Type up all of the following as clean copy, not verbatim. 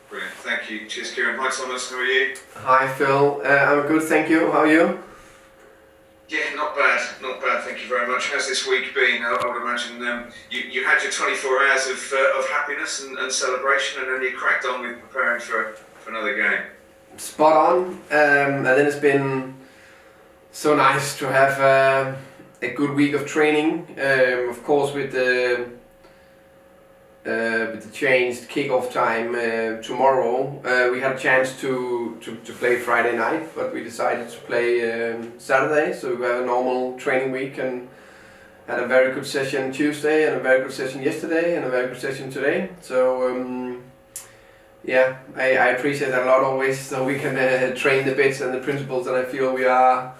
Brilliant, thank you. Cheers, Kieran. Hi, Thomas. How are you? Hi, Phil. I'm good, thank you. How are you? Yeah, not bad. Not bad. Thank you very much. How's this week been? I would imagine you had your 24 hours of happiness and celebration, and then you cracked on with preparing for another game. Spot on. And then it's been so nice to have a good week of training. Of course, with the changed kickoff time tomorrow, we had a chance to play Friday night, but we decided to play Saturday. So we had a normal training week and had a very good session Tuesday and a very good session yesterday and a very good session today. So yeah, I appreciate that a lot always. So we can train the bits and the principles, and I feel we are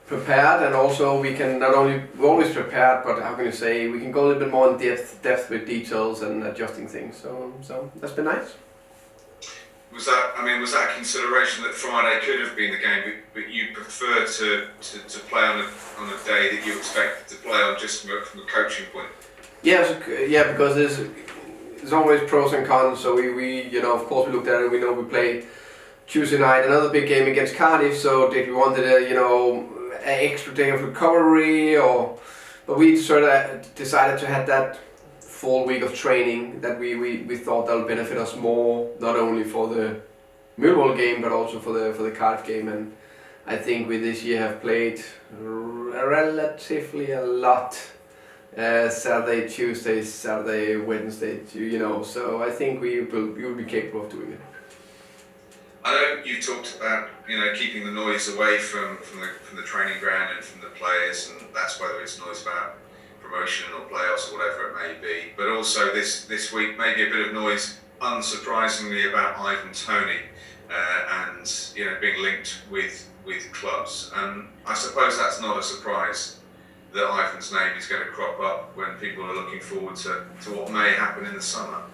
prepared, and also we can not only, we're always prepared, but how can you say, we can go a little bit more in depth with details and adjusting things. So that's been nice. Was that a consideration that Friday could have been the game, but you prefer to play on a day that you expected to play on, just from a coaching point? Yeah, because there's always pros and cons. So we of course we looked at it. We know we play Tuesday night, another big game against Cardiff. So did we wanted an extra day of recovery, but we decided to have that full week of training that we thought that would benefit us more, not only for the Millwall game but also for the Cardiff game. And I think we this year have played relatively a lot. Saturday, Tuesday, Saturday, Wednesday, so I think we will be capable of doing it. I know you talked about keeping the noise away from the training ground and from the players, and that's whether it's noise about promotion or playoffs or whatever it may be. But also this week maybe a bit of noise, unsurprisingly, about Ivan Toney and being linked with clubs. I suppose that's not a surprise that Ivan's name is going to crop up when people are looking forward to what may happen in the summer.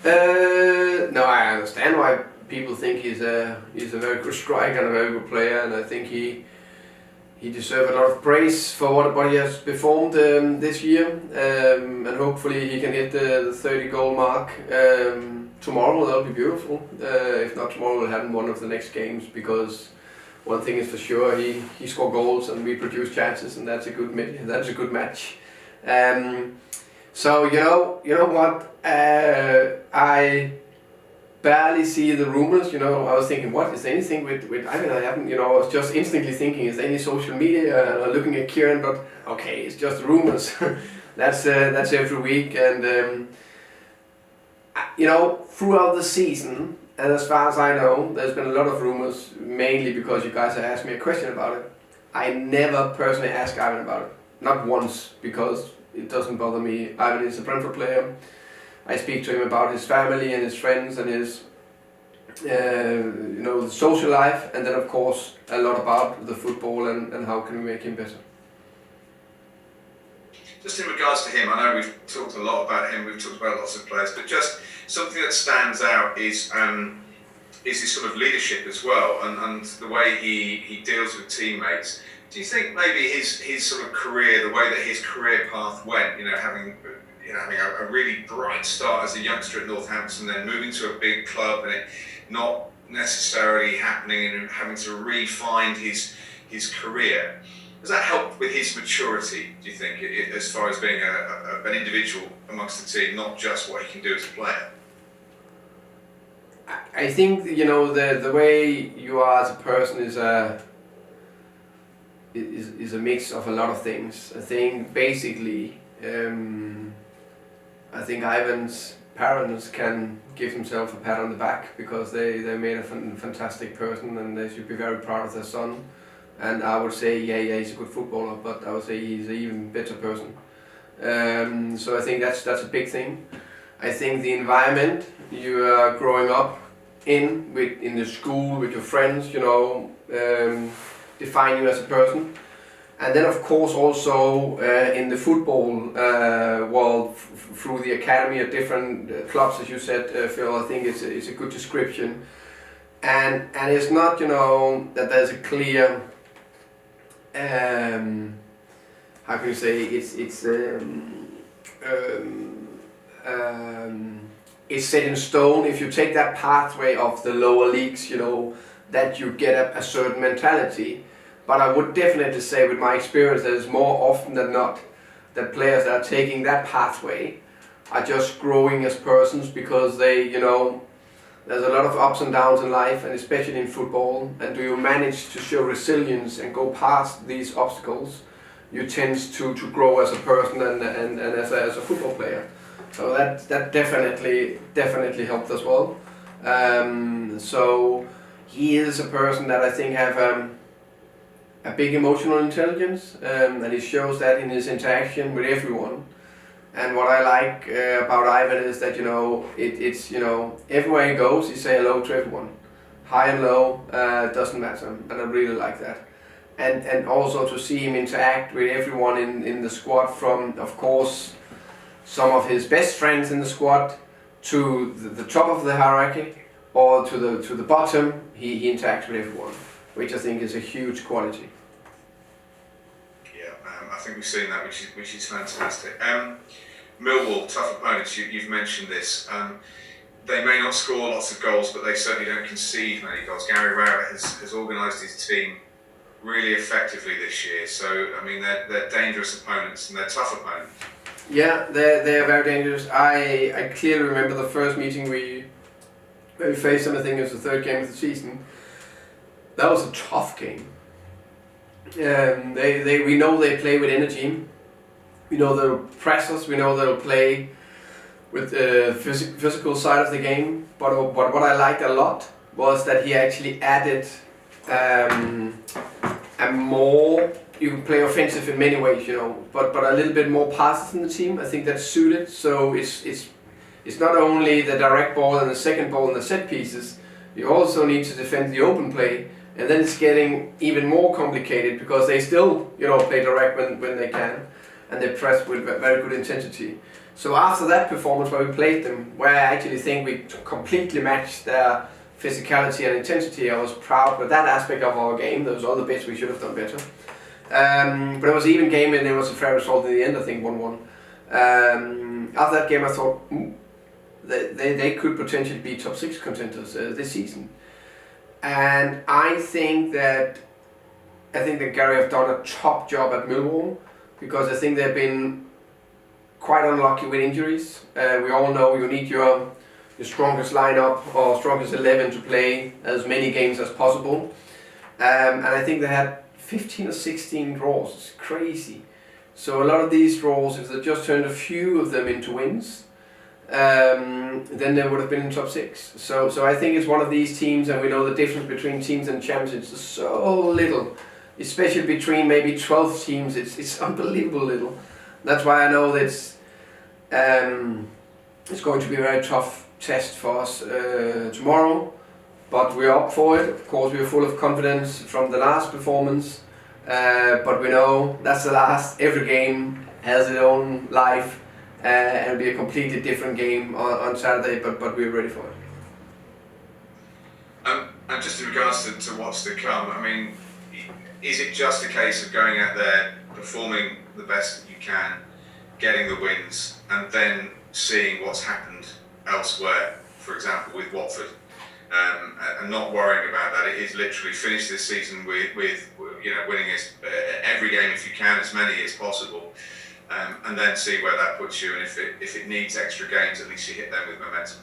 No, I understand why people think he's a very good striker and a very good player, and I think he deserves a lot of praise for what he has performed this year, and hopefully he can hit the 30 goal mark tomorrow. That'll be beautiful. If not tomorrow, we'll have him one of the next games, because one thing is for sure, he scored goals and we produce chances, and that's a good match. So you know what, I barely see the rumors. I was thinking, what is there anything with Ivan? I haven't, I was just instantly thinking, is there any social media? Looking at Kieran, but okay, it's just rumors. That's every week, and throughout the season, and as far as I know, there's been a lot of rumors, mainly because you guys have asked me a question about it. I never personally asked Ivan about it, not once, because it doesn't bother me. Ivan is a Brentford player. I speak to him about his family and his friends and his the social life, and then of course a lot about the football and how can we make him better. Just in regards to him, I know we've talked a lot about him, we've talked about lots of players, but just something that stands out is his sort of leadership as well, and the way he deals with teammates. Do you think maybe his sort of career, the way that his career path went, having a really bright start as a youngster at Northampton, then moving to a big club and it not necessarily happening, and having to refine his career, has that helped with his maturity, do you think, as far as being an individual amongst the team, not just what he can do as a player? I think the way you are as a person is a mix of a lot of things. I think basically, I think Ivan's parents can give himself a pat on the back, because they made a fantastic person, and they should be very proud of their son. And I would say, yeah, he's a good footballer, but I would say he's an even better person. So I think that's a big thing. I think the environment you are growing up in the school with your friends, define you as a person. And then of course also in the football world, through the academy at different clubs, as you said, Phil, I think it's a good description. And it's not, that there's a clear, how can you say, it's is set in stone. If you take that pathway of the lower leagues, you know, that you get a certain mentality. But I would definitely say with my experience that it's more often than not that players that are taking that pathway are just growing as persons because they, you know, there's a lot of ups and downs in life, and especially in football, and do you manage to show resilience and go past these obstacles, you tend to grow as a person and as a football player. So that definitely helped as well. So he is a person that I think have a big emotional intelligence, and he shows that in his interaction with everyone. And what I like about Ivan is that, you know, it's you know, everywhere he goes, he say hello to everyone, high and low, doesn't matter, and I really like that. And also to see him interact with everyone in the squad, from of course some of his best friends in the squad to the top of the hierarchy or to the bottom, he interacts with everyone, which I think is a huge quality. I think we've seen that, which is fantastic. Millwall, tough opponents. You've mentioned this. They may not score lots of goals, but they certainly don't concede many goals. Gary Rowett has organised his team really effectively this year. So I mean, they're dangerous opponents and they're tough opponents. Yeah, they're very dangerous. I clearly remember the first meeting where we faced them. I think it was the third game of the season. That was a tough game. We know they play with energy. We know they'll press us. We know they'll play with the physical side of the game. But what I liked a lot was that he actually added a more. You can play offensive in many ways, you know, but a little bit more passes in the team. I think that's suited. So it's not only the direct ball and the second ball and the set pieces. You also need to defend the open play. And then it's getting even more complicated because they still, you know, play direct when they can, and they press with very good intensity. So after that performance where we played them, where I actually think we completely matched their physicality and intensity, I was proud with that aspect of our game. There was other bits we should have done better. But it was an even game and it was a fair result in the end, I think 1-1. After that game I thought they could potentially be top 6 contenders this season. And I think that Gary have done a top job at Millwall, because I think they've been quite unlucky with injuries. We all know you need your strongest lineup or strongest 11 to play as many games as possible. And I think they had 15 or 16 draws. It's crazy. So a lot of these draws, if they just turned a few of them into wins, then they would have been in top 6. So I think it's one of these teams, and we know the difference between teams and championships is so little, especially between maybe 12 teams. It's unbelievable little. That's why I know that it's going to be a very tough test for us tomorrow, but we're up for it. Of course, we're full of confidence from the last performance, but we know that's the last. Every game has its own life. And it'll be a completely different game on Saturday, but we're ready for it. And just in regards to what's to come, I mean, is it just a case of going out there, performing the best that you can, getting the wins, and then seeing what's happened elsewhere, for example with Watford, and not worrying about that? It is literally finish this season with you know, winning every game if you can, as many as possible. And then see where that puts you, and if it needs extra games, at least you hit them with momentum.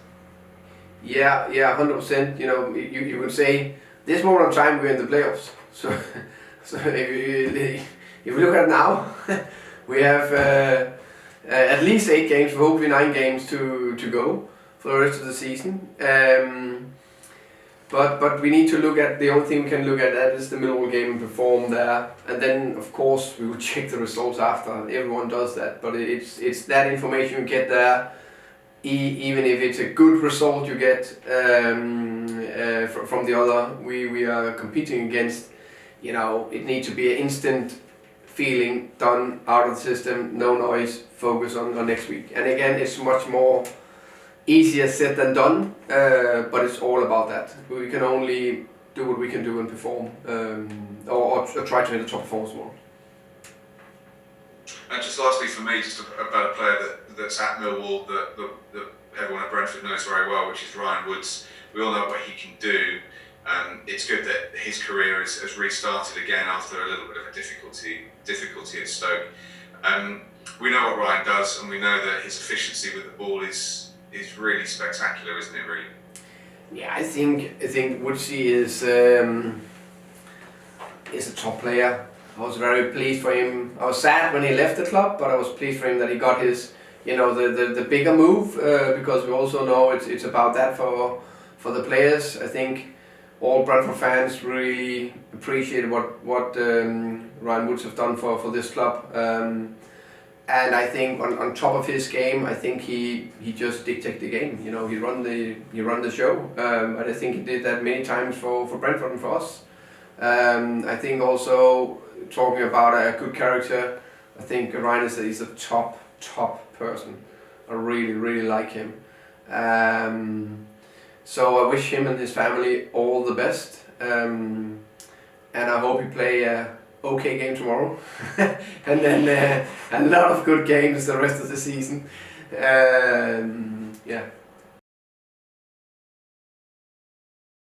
Yeah, 100%. You know, you would say this moment of time we're in the playoffs. So if you look at it now, we have at least 8 games, hopefully 9 games to go for the rest of the season. But we need to look at, the only thing we can look at that is the Millwall game and perform there, and then of course we will check the results after. Everyone does that, but it's that information you get there. Even if it's a good result you get from the other, we are competing against. You know, it needs to be an instant feeling, done, out of the system, no noise, focus on next week. And again, it's much more easier said than done, but it's all about that. We can only do what we can do and perform, or try to hit the top performance more. And just lastly for me, just about a player that's at Millwall that everyone at Brentford knows very well, which is Ryan Woods. We all know what he can do. It's good that his career has restarted again after a little bit of a difficulty at Stoke. We know what Ryan does, and we know that his efficiency with the ball is really spectacular, isn't it? Really. Yeah, I think Woodsy is a top player. I was very pleased for him. I was sad when he left the club, but I was pleased for him that he got his, the bigger move, because we also know it's about that for the players. I think all Brentford fans really appreciate what Ryan Woods have done for this club. And I think on top of his game, I think he just dictated the game. He run the show. And I think he did that many times for Brentford and for us. I think also talking about a good character, I think Ryan is a top person. I really like him. So I wish him and his family all the best. And I hope he play a okay game tomorrow. And then a lot of good games the rest of the season. Yeah.